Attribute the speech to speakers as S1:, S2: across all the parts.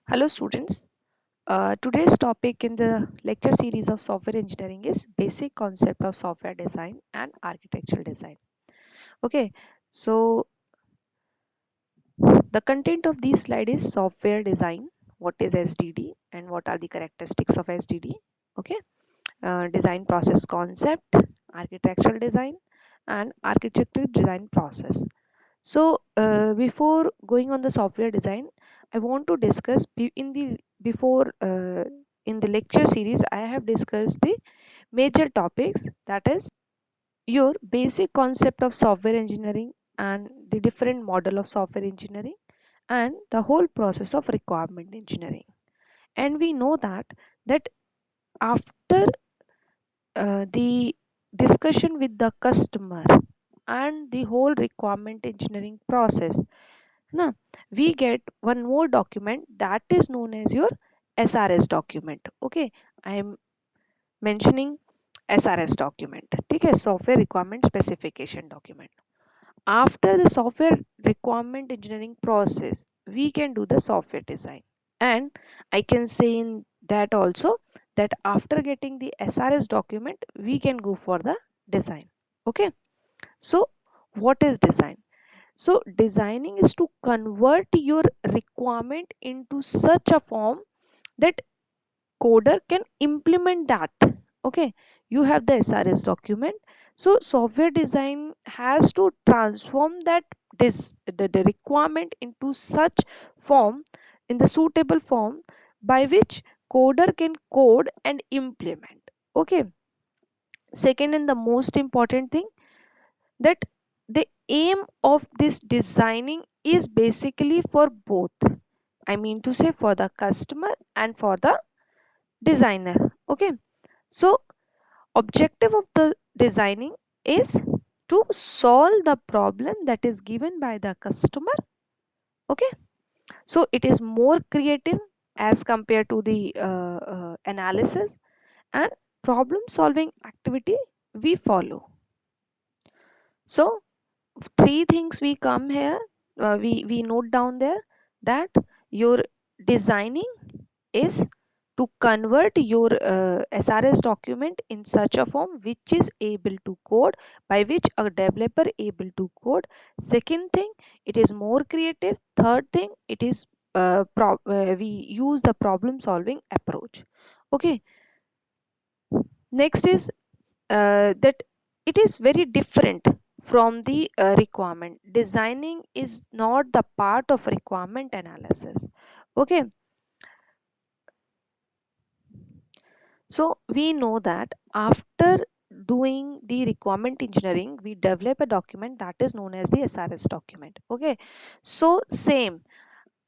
S1: Hello students. Today's topic in the lecture series of software engineering is basic concept of software design and architectural design. Okay, so the content of this slide is software design, what is SDD and what are the characteristics of SDD. Okay, design process concept, architectural design and architecture design process. So before going on the software design, I want to discuss in the lecture series I have discussed the major topics, that is your basic concept of software engineering and the different model of software engineering and the whole process of requirement engineering. And we know that after the discussion with the customer and the whole requirement engineering process, now we get one more document that is known as your SRS document. Okay, I am mentioning SRS document. Okay, software requirement specification document. After the software requirement engineering process, we can do the software design. And I can say in that also that after getting the SRS document, we can go for the design. Okay, so what is design? So designing is to convert your requirement into such a form that coder can implement that. Okay, you have the SRS document. So software design has to transform the requirement into such form, in the suitable form by which coder can code and implement. Okay, second and the most important thing, that the aim of this designing is basically for both, I mean to say for the customer and for the designer. Okay, so objective of the designing is to solve the problem that is given by the customer. Okay, so it is more creative as compared to the analysis and problem solving activity we follow. So three things we come here, we note down there, that your designing is to convert your SRS document in such a form which is able to code, by which a developer able to code. Second thing, it is more creative. Third thing, it is we use the problem solving approach. Okay, next is that it is very different from the requirement. Designing is not the part of requirement analysis. Okay, so we know that after doing the requirement engineering, we develop a document that is known as the SRS document. Okay, so same,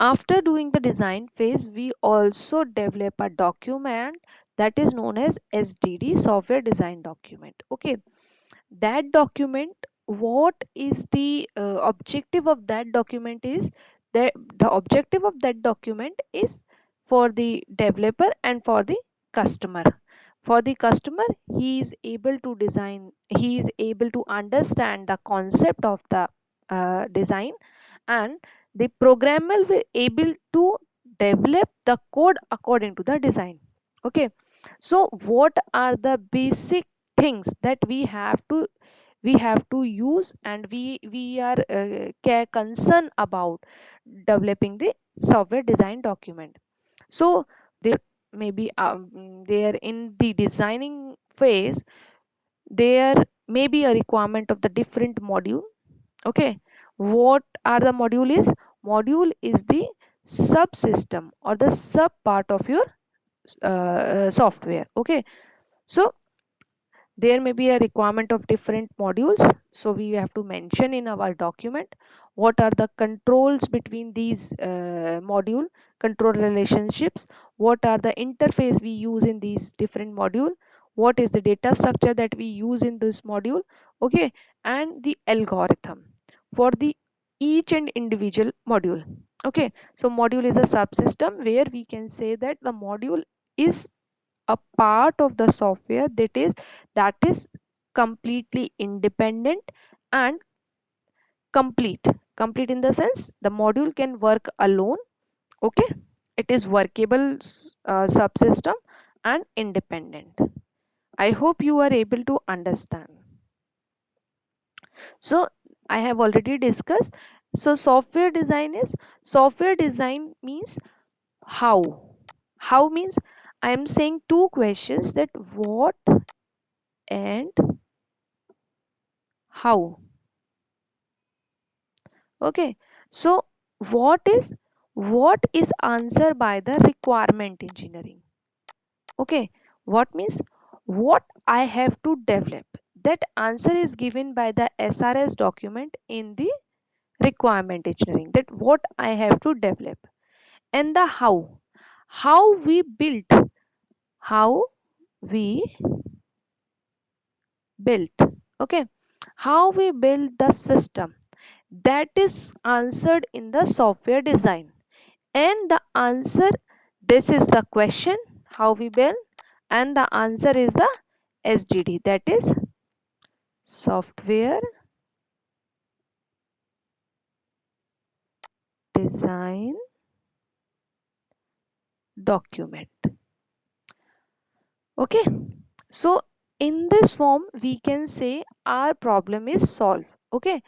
S1: after doing the design phase, we also develop a document that is known as SDD, software design document. Okay, that document, what is the objective of that document is that the objective of that document is for the developer and for the customer. For the customer, he is able to design, he is able to understand the concept of the design, and the programmer will able to develop the code according to the design. Okay, so what are the basic things that we have to use, and we are concerned about developing the software design document. So there maybe there in the designing phase, there may be a requirement of the different module. Okay, what are the module is the subsystem or the sub part of your software. Okay, so there may be a requirement of different modules, so we have to mention in our document what are the controls between these module, control relationships, what are the interface we use in these different module, what is the data structure that we use in this module. Okay, and the algorithm for the each and individual module. Okay, so module is a subsystem where we can say that the module is a part of the software that is completely independent and complete. Complete in the sense the module can work alone. Okay, it is workable subsystem and independent. I hope you are able to understand. So I have already discussed. So software design means how. How means I am saying two questions, that what and how. Okay. So what is answered by the requirement engineering. Okay. What means what I have to develop. That answer is given by the SRS document in the requirement engineering, that what I have to develop. And the how we built, how we built. Okay, how we build the system, that is answered in the software design. And the answer, this is the question, how we build, and the answer is the SDD, that is software design document. Okay, so in this form we can say our problem is solved. Okay,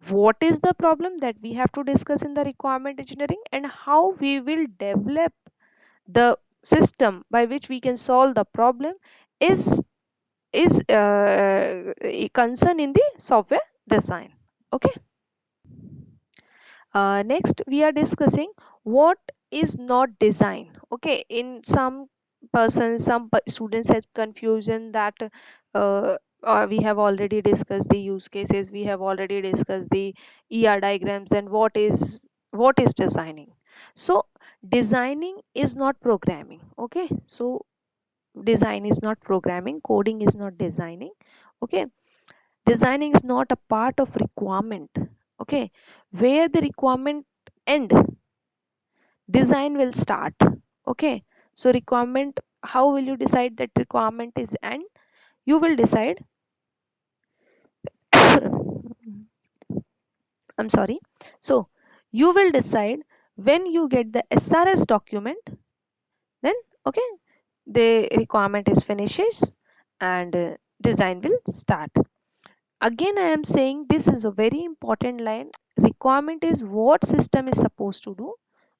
S1: what is the problem that we have to discuss in the requirement engineering, and how we will develop the system by which we can solve the problem is a concern in the software design. Okay. Next we are discussing what is not design. Okay, in some persons, students have confusion that we have already discussed the use cases, we have already discussed the diagrams, and what is designing. So designing is not programming. Okay, so design is not programming, coding is not designing. Okay, designing is not a part of requirement. Okay, where the requirement end, design will start. Okay, so requirement, how will you decide that requirement is end? You will decide I'm sorry. So you will decide when you get the SRS document, then okay, the requirement is finishes, and design will start. Again I am saying this is a very important line. Requirement is what system is supposed to do.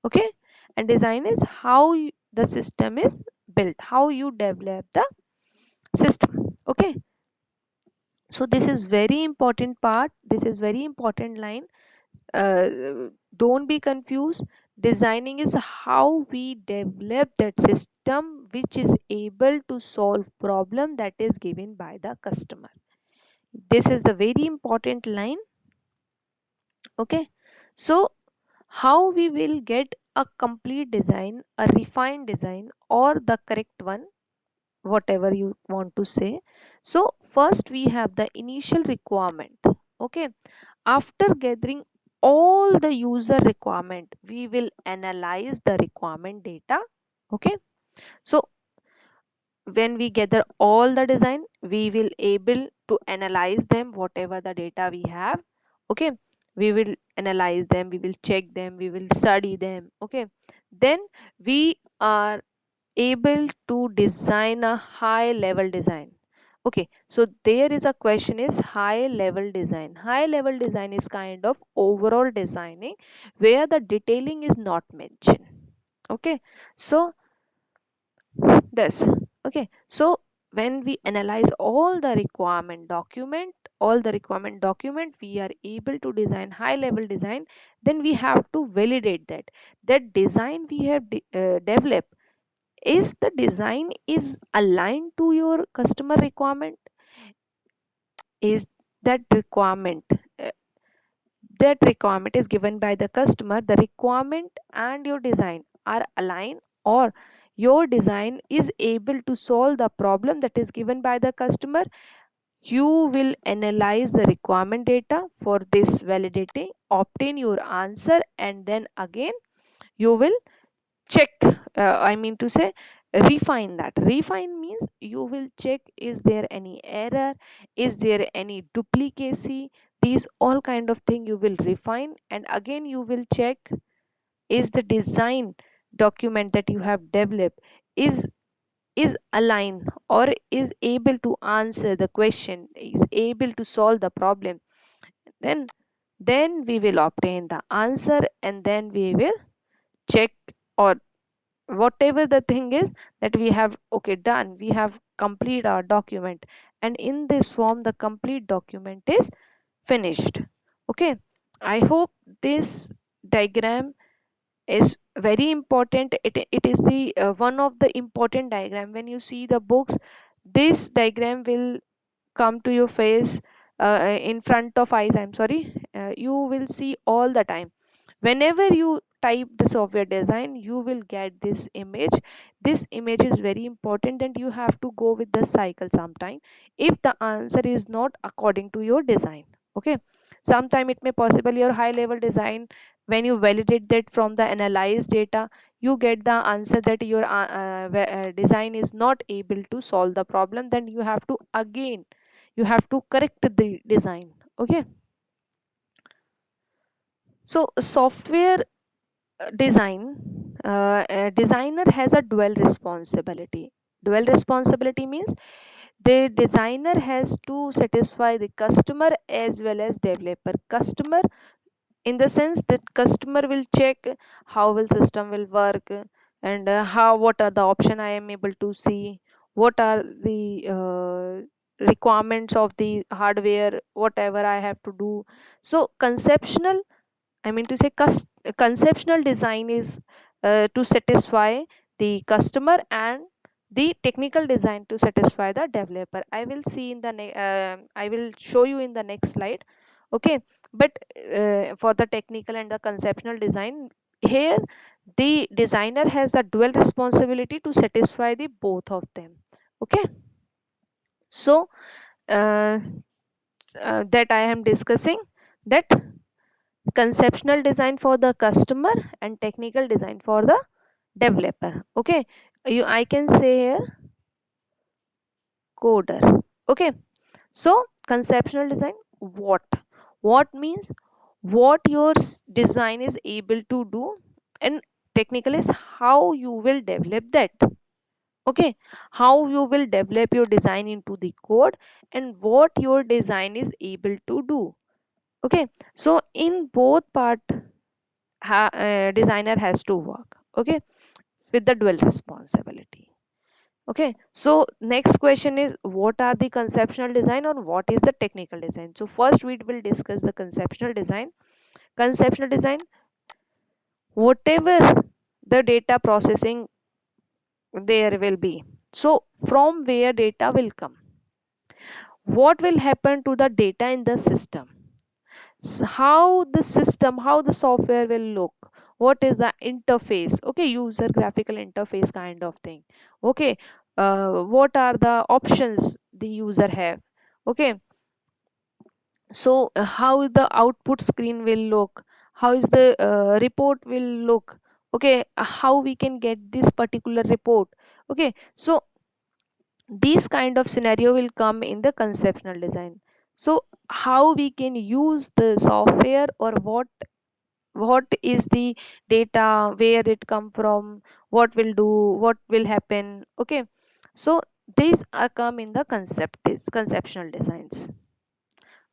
S1: Okay, and design is how the system is built, how you develop the system. Okay, so this is very important part, this is very important line. uh, don't be confused. Designing is how we develop that system which is able to solve problem that is given by the customer. This is the very important line. Okay, so how we will get a complete design, a refined design, or the correct one, whatever you want to say. So first we have the initial requirement. Okay, after gathering all the user requirement, we will analyze the requirement data. Okay, so when we gather all the design, we will able to analyze them, whatever the data we have. Okay, we will analyze them, we will check them, we will study them. Okay, then we are able to design a high level design. Okay, so there is a question is high level design. High level design is kind of overall designing where the detailing is not mentioned. Okay, so this. Okay, so when we analyze all the requirement document, we are able to design high level design. Then we have to validate that design we have developed, is the design is aligned to your customer requirement. Is that requirement uh, that requirement is given by the customer, the requirement and your design are aligned, or your design is able to solve the problem that is given by the customer. You will analyze the requirement data for this validating, obtain your answer, and then again you will check, I mean to say refine. That refine means you will check, is there any error, is there any duplicacy, these all kind of thing you will refine. And again you will check, is the design document that you have developed is aligned or is able to answer the question, is able to solve the problem, then we will obtain the answer, and then we will check, or whatever the thing is that we have okay done, we have complete our document, and in this form the complete document is finished. Okay, I hope this diagram is very important. It is the one of the important diagram. When you see the books, this diagram will come to your face, in front of eyes, I'm sorry, you will see all the time. Whenever you type the software design, you will get this image. This image is very important, and you have to go with the cycle sometime if the answer is not according to your design. Okay, sometime it may possible your high level design, when you validate that from the analyzed data, you get the answer that your design is not able to solve the problem, then you have to again, you have to correct the design. Okay, so software design, a designer has a dual responsibility. Dual responsibility means the designer has to satisfy the customer as well as developer. Customer in the sense that customer will check how will system will work, and how, what are the option I am able to see, what are the requirements of the hardware, whatever I have to do. So conceptual, I mean to say conceptual design is to satisfy the customer, and the technical design to satisfy the developer. I will see in the I will show you in the next slide. Okay, but for the technical and the conceptual design, here the designer has a dual responsibility to satisfy the both of them. Okay, so uh, that I am discussing that conceptual design for the customer and technical design for the developer. Okay, you, I can say here coder. Okay, so conceptual design, what means what your design is able to do, and technical is how you will develop that. Okay, how you will develop your design into the code, and what your design is able to do. Okay, so in both part, designer has to work. Okay, with the dual responsibility. Okay, so next question is, what are the conceptual design or what is the technical design? So first we will discuss the conceptual design. Conceptual design, whatever the data processing there will be, so from where data will come, what will happen to the data in the system, how the system, how the software will look, what is the interface, okay, user graphical interface kind of thing. Okay, what are the options the user have. Okay, so how the output screen will look, how is the report will look. Okay, how we can get this particular report. Okay, so these kind of scenario will come in the conceptual design. So how we can use the software, or what is the data, where it come from, what will do, what will happen. Okay, so these are come in the conceptual designs.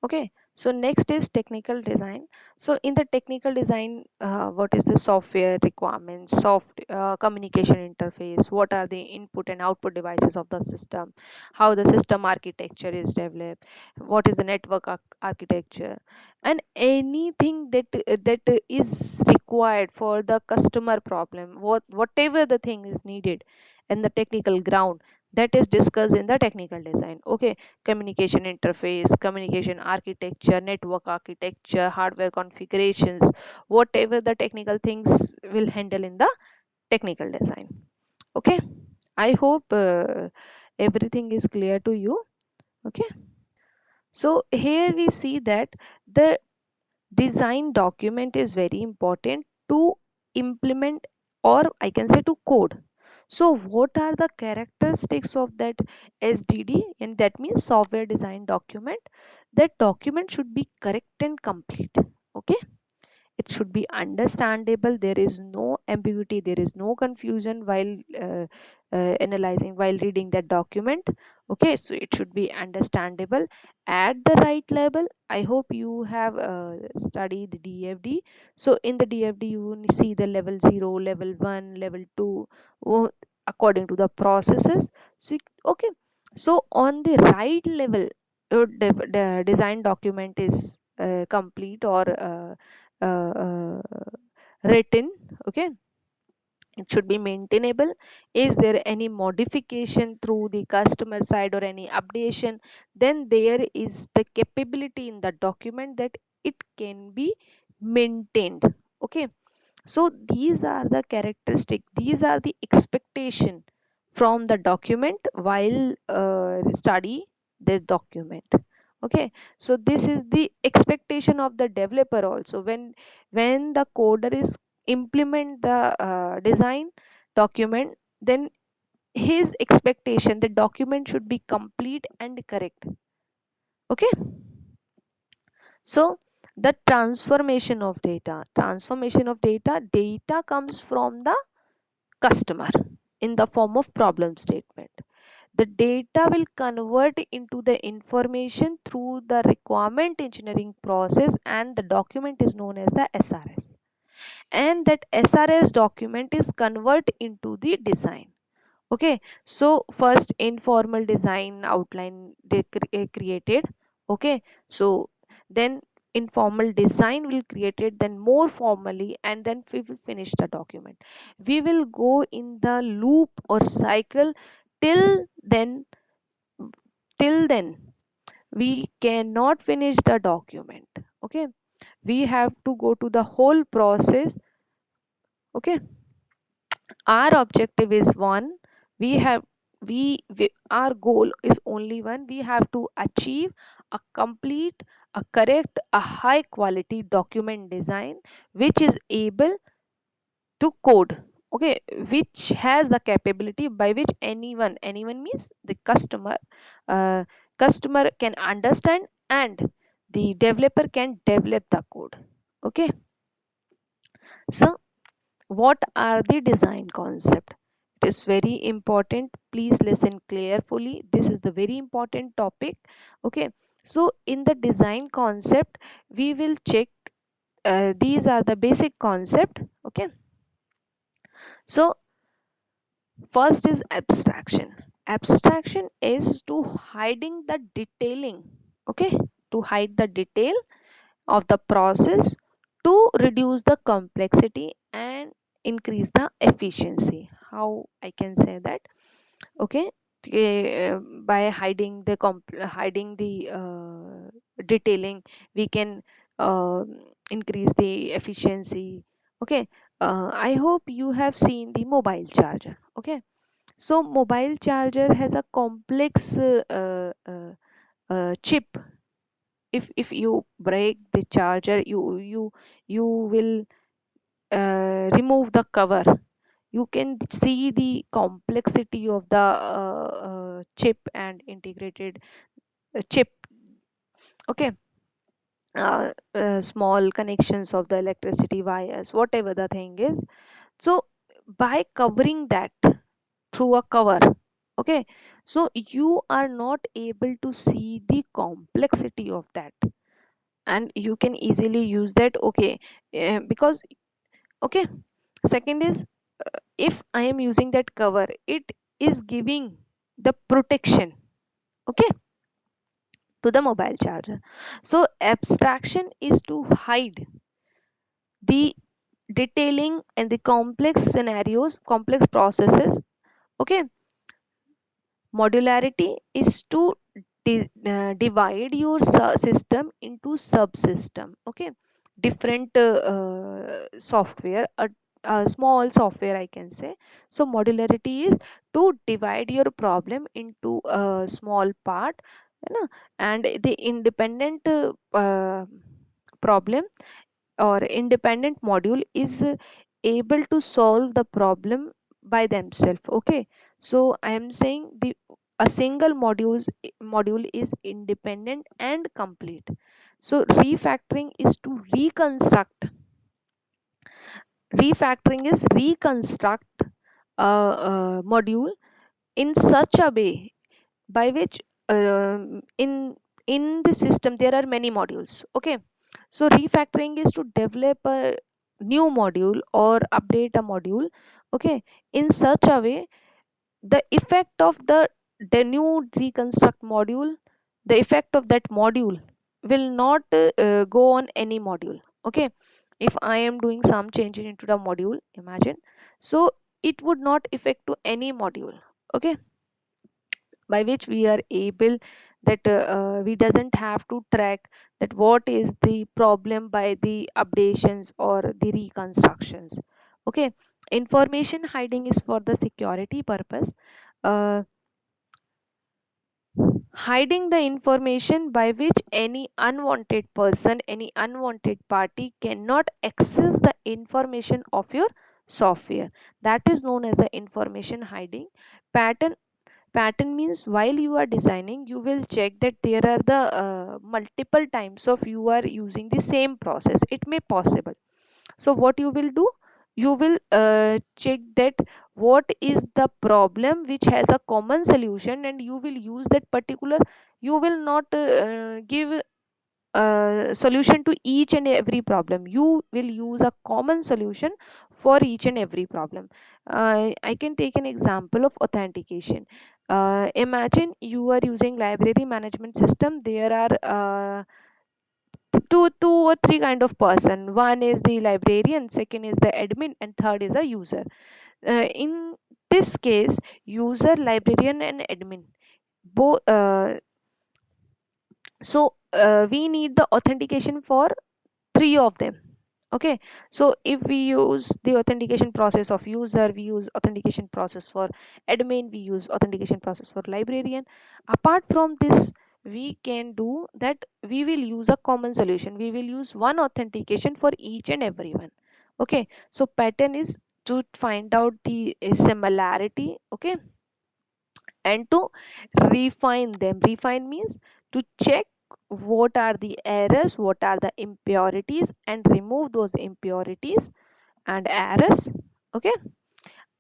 S1: Okay, so next is technical design. So in the technical design, what is the software requirements, communication interface, what are the input and output devices of the system, how the system architecture is developed, what is the network architecture, and anything that is required for the customer problem, whatever the thing is needed in the technical ground, that is discussed in the technical design. Okay, communication interface, communication architecture, network architecture, hardware configurations, whatever the technical things will handle in the technical design. Okay, I hope everything is clear to you. Okay, so here we see that the design document is very important to implement, or I can say to code. So what are the characteristics of that SDD? And that means software design document. That document should be correct and complete. Okay, it should be understandable, there is no ambiguity, there is no confusion while analyzing, while reading that document. Okay, so it should be understandable at the right level. I hope you have studied the DFD. So in the DFD you will see the level 0, level 1, level 2, according to the processes. So, okay, so on the right level, the design document is complete or written. Okay, it should be maintainable. Is there any modification through the customer side or any updation, then there is the capability in the document that it can be maintained. Okay, so these are the characteristic, these are the expectation from the document while study the document. Okay, so this is the expectation of the developer also. When the coder is implement the design document, then his expectation, the document should be complete and correct. Okay, so the transformation of data comes from the customer in the form of problem statement. The data will convert into the information through the requirement engineering process, and the document is known as the SRS. And that SRS document is convert into the design. Okay, so first informal design outline they created. Okay, so then informal design will created, then more formally, and then we will finish the document. We will go in the loop or cycle till then. Till then we cannot finish the document. Okay, we have to go to the whole process. Okay, our objective is one, we have we our goal is only one, we have to achieve a complete, a correct, a high quality document design which is able to code. Okay, which has the capability by which anyone means the uh, customer can understand, and the developer can develop the code. Okay, so what are the design concept? It is very important, please listen carefully, this is the very important topic. Okay, so in the design concept we will check these are the basic concept. Okay, so first is abstraction. Abstraction is to hiding the detailing. Okay, to hide the detail of the process to reduce the complexity and increase the efficiency. How I can say that? Okay, by hiding the detailing, we can uh, increase the efficiency. Okay, I hope you have seen the mobile charger. Okay, so mobile charger has a complex chip. If you break the charger, you will remove the cover, you can see the complexity of the chip and integrated chip. Okay, small connections of the electricity wires, whatever the thing is. So by covering that through a cover, okay, so you are not able to see the complexity of that, and you can easily use that. Okay, because okay, second is if I am using that cover, it is giving the protection, okay, to the mobile charger. So abstraction is to hide the detailing and the complex scenarios, complex processes. Okay, modularity is to divide your system into subsystem. Okay, different software, a small software I can say. So modularity is to divide your problem into a small part, you know, and the independent problem or independent module is able to solve the problem by themselves. Okay, so I am saying the a single module is independent and complete. So refactoring is to reconstruct, Refactoring is reconstruct a module in such a way by which in the system there are many modules. Okay, so refactoring is to develop a new module or update a module, okay, in such a way the effect of the new reconstruct module, the effect of that module will not go on any module. Okay, if I am doing some changes into the module, imagine, so it would not affect to any module. Okay, by which we are able that we doesn't have to track that what is the problem by the updations or the reconstructions. Okay, information hiding is for the security purpose, uh, hiding the information by which any unwanted person, any unwanted party cannot access the information of your software. That is known as the information hiding. Pattern means while you are designing, you will check that there are the multiple times of you are using the same process. It may possible. So what you will do, you will check that what is the problem which has a common solution, and you will use that particular. You will not give solution to each and every problem. You will use a common solution for each and every problem. I can take an example of authentication. Imagine you are using library management system. There are two or three kind of person. One is the librarian, second is the admin, and third is a user. In this case, user, librarian, and admin both. We need the authentication for three of them. Okay, so if we use the authentication process of user, we use authentication process for admin, we use authentication process for librarian. Apart from this, we can do that, we will use a common solution. We will use one authentication for each and everyone. Okay, so pattern is to find out the similarity. Okay, and to refine them. Refine means to check what are the errors, what are the impurities, and remove those impurities and errors. Okay,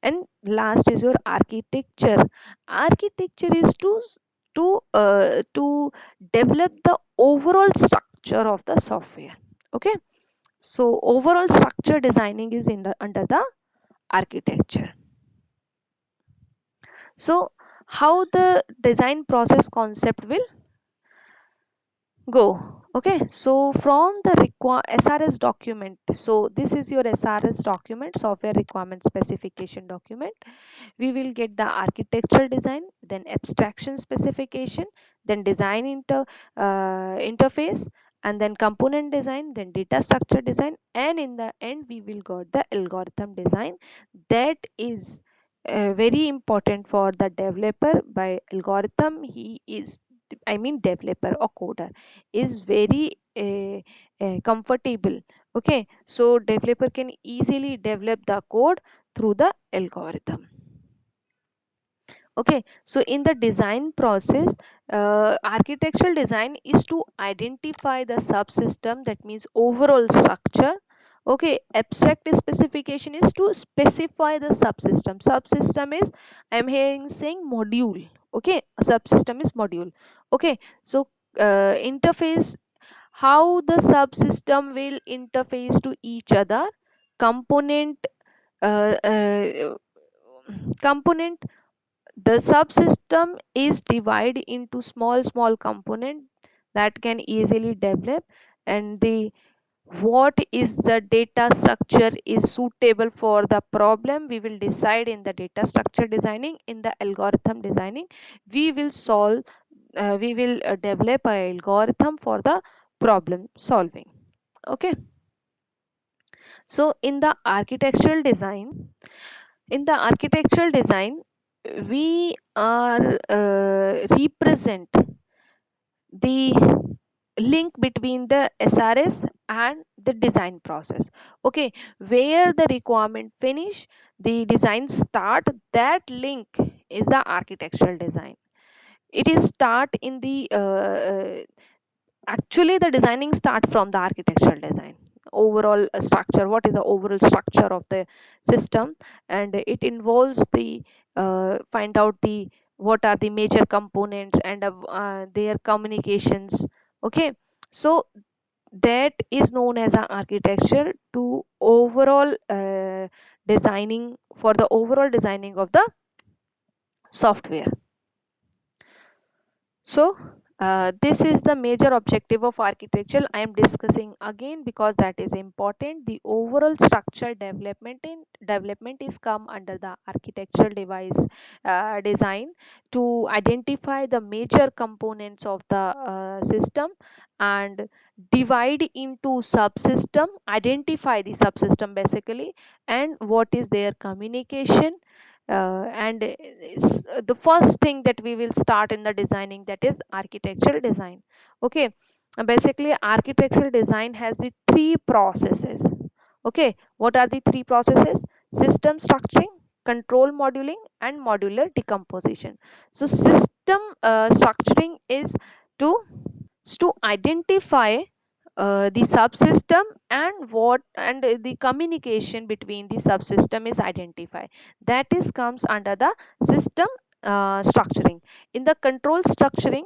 S1: and last is your architecture. Architecture is to develop the overall structure of the software. Okay, so overall structure designing is under the architecture. So how the design process concept will go. Okay, so from the SRS document, so this is your SRS document, software requirement specification document. We will get the architectural design, then abstraction specification, then design interface, and then component design, then data structure design, and in the end we will got the algorithm design. That is very important for the developer. By algorithm, he is, I mean developer or coder is very comfortable. Okay, so developer can easily develop the code through the algorithm. Okay, so in the design process, architectural design is to identify the subsystem, that means overall structure. Okay, abstract specification is to specify the subsystem. Subsystem is, I'm hearing saying module. Okay, a subsystem is module. Okay, so interface, how the subsystem will interface to each other. Component, uh, uh, component, the subsystem is divided into small component that can easily develop, and the what is the data structure is suitable for the problem, we will decide in the data structure designing. In the algorithm designing, we will solve, we will develop a algorithm for the problem solving. Okay, so in the architectural design, we are represent the link between the SRS and the design process. Okay, where the requirement finish, the design start, that link is the architectural design. It is start in the actually the designing start from the architectural design. overall structure, what is the overall structure of the system, and it involves the find out the what are the major components and their communications. Okay, so that is known as an architecture to overall designing, for the overall designing of the software. So this is the major objective of architecture I am discussing again because that is important. The overall structure development is come under the architectural device design to identify the major components of the system and divide into subsystem, identify the subsystem basically, and what is their communication, the first thing that we will start in the designing, that is architectural design. Okay, basically architectural design has the three processes. Okay, what are the three processes? System structuring, control modeling, and modular decomposition. So system structuring is to to identify the subsystem, and what and the communication between the subsystem is identified, that is comes under the system structuring. In the control structuring,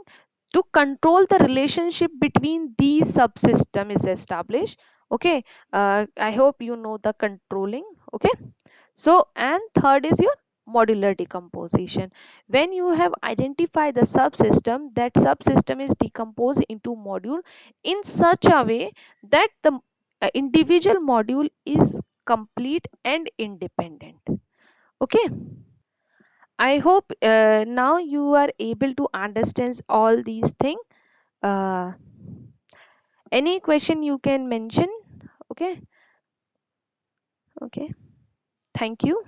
S1: to control the relationship between these subsystem is established. Okay, I hope you know the controlling. Okay, so, and third is your modular decomposition. When you have identified the subsystem, that subsystem is decomposed into module in such a way that the individual module is complete and independent. Okay, I hope now you are able to understand all these things. Uh, any question you can mention? Okay, okay. Thank you.